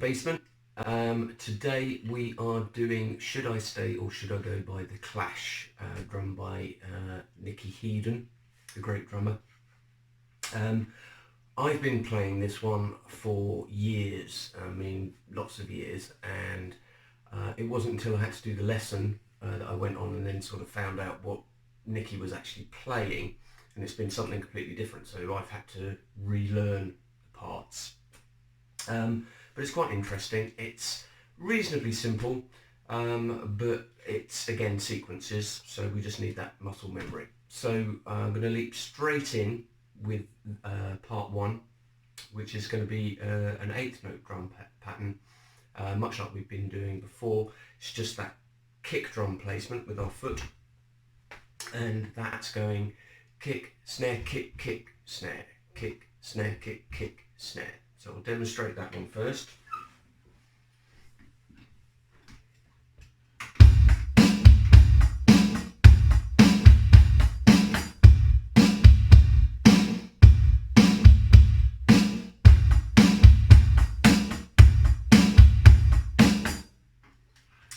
basement. Today we are doing Should I Stay or Should I Go by The Clash, drum by Nicky Heedon, the great drummer. I've been playing this one for years, lots of years, and it wasn't until I had to do the lesson that I went on and then sort of found out what Nicky was actually playing, and it's been something completely different, so I've had to relearn the parts. But it's quite interesting. It's reasonably simple, but it's again sequences, so we just need that muscle memory. So I'm going to leap straight in with part one, which is going to be an 8th note drum pattern, much like we've been doing before. It's just that kick drum placement with our foot, and that's going kick, snare, kick, kick, snare, kick, snare, kick, kick, snare. So I'll demonstrate that one first.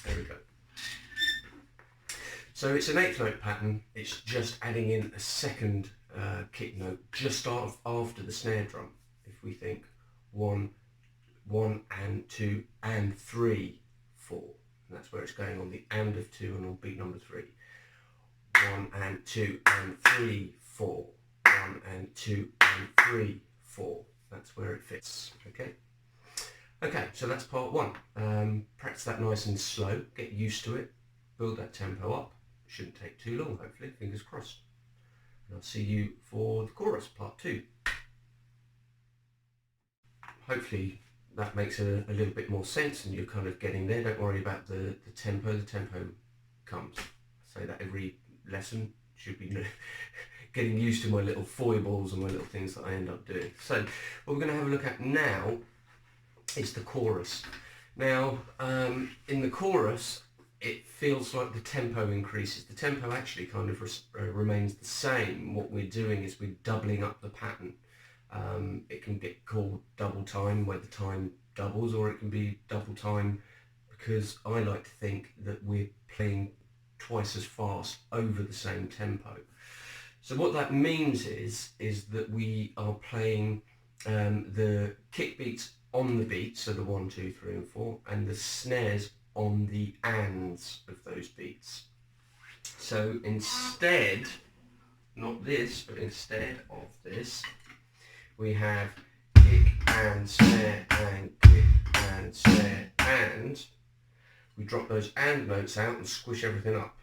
There we go. So it's an 8th note pattern. It's just adding in a second kick note just after the snare drum. If we think 1, 1 and 2 and 3, 4. And that's where it's going on the and of 2 and on beat number 3. 1 and 2 and 3, 4. 1 and 2 and 3, 4. That's where it fits. Okay, so that's part one. Practice that nice and slow, get used to it, build that tempo up. It shouldn't take too long, hopefully, fingers crossed. And I'll see you for the chorus, part 2. Hopefully that makes a little bit more sense and you're kind of getting there. Don't worry about the tempo. The tempo comes. I say that every lesson. Should be getting used to my little foibles and my little things that I end up doing. So what we're going to have a look at now is the chorus. Now in the chorus it feels like the tempo increases. The tempo actually kind of remains the same. What we're doing is we're doubling up the pattern. It can get called double time where the time doubles, or it can be double time because I like to think that we're playing twice as fast over the same tempo. So what that means is that we are playing the kick beats on the beat, so the 1, 2, 3 and 4, and the snares on the ands of those beats. So instead, not this, but instead of this, we have kick and snare and kick and snare, and we drop those and notes out and squish everything up.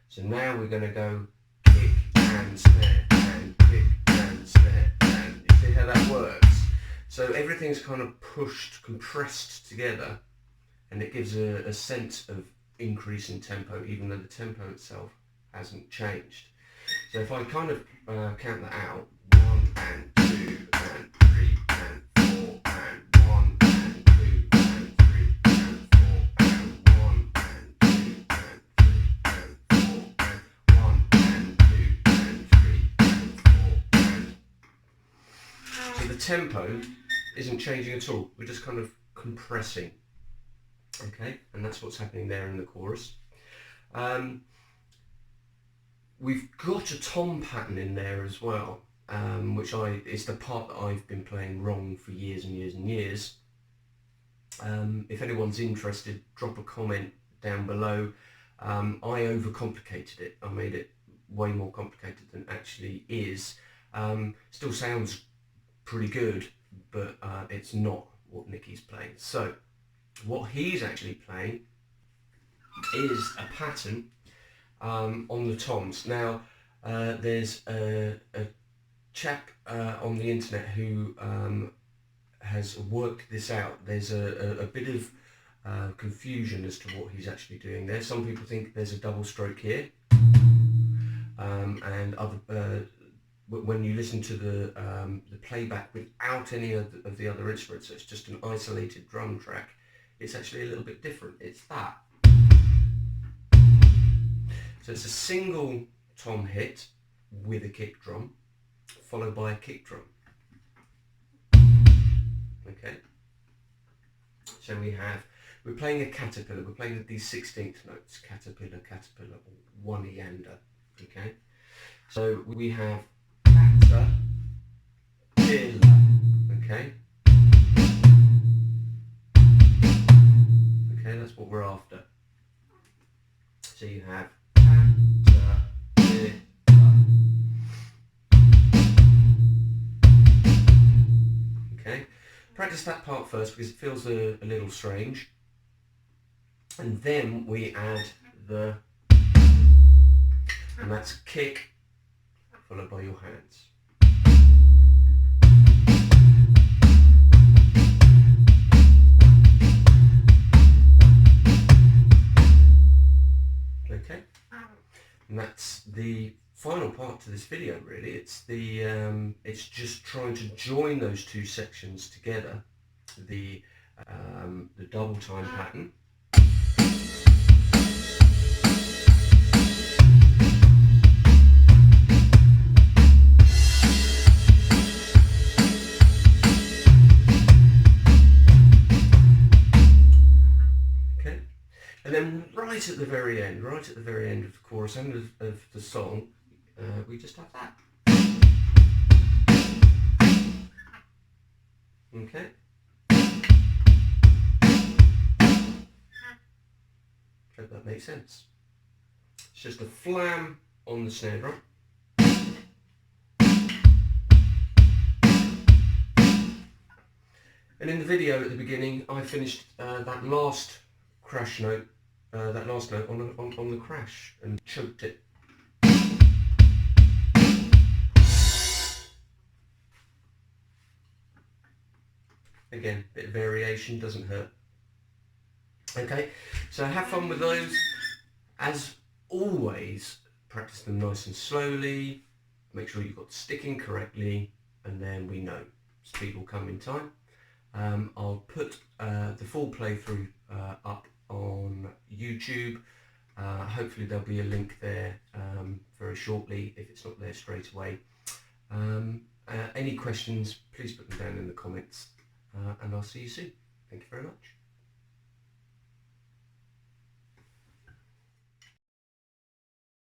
So now we're going to go kick and snare and kick and snare, and you see how that works? So everything's kind of pushed, compressed together, and it gives a sense of increase in tempo even though the tempo itself hasn't changed. So if I kind of count that out, 1 and 2 and 3 and 4 and 1 and 2 and 3 and 4 and 1 and 2 and 3 and 4 and 1 and 2 and 3 and 4 and... So the tempo isn't changing at all, we're just kind of compressing. Okay, and that's what's happening there in the chorus. We've got a tom pattern in there as well, which is the part that I've been playing wrong for years and years and years. If anyone's interested, drop a comment down below. I overcomplicated it. I made it way more complicated than it actually is. Still sounds pretty good, but it's not what Nicky's playing. So what he's actually playing is a pattern on the toms. Now there's a chap on the internet who has worked this out. There's a bit of confusion as to what he's actually doing there. Some people think there's a double stroke here, and other when you listen to the playback without any of the other instruments, so it's just an isolated drum track, it's actually a little bit different. It's that. So it's a single tom hit with a kick drum, followed by a kick drum. Okay. So we're playing a caterpillar, we're playing these 16th notes, caterpillar, caterpillar, or one eander, okay? So we have caterpillar, okay? Okay, that's what we're after. So you have caterpillar. Okay, practice that part first because it feels a little strange. And then we add the, and that's kick followed by your hands. Okay, and that's the final part to this video really. It's just trying to join those two sections together, the double time pattern. Okay, and then right at the very end of the chorus and of the song, we just have that. Okay. Hope that makes sense. It's just a flam on the snare drum. And in the video at the beginning, I finished that last crash note, on the crash and choked it. Again, bit of variation, doesn't hurt. Okay, so have fun with those. As always, practice them nice and slowly. Make sure you've got the sticking correctly, and then we know speed will come in time. I'll put the full playthrough up on YouTube. Hopefully there'll be a link there very shortly if it's not there straight away. Any questions, please put them down in the comments, and I'll see you soon. Thank you very much.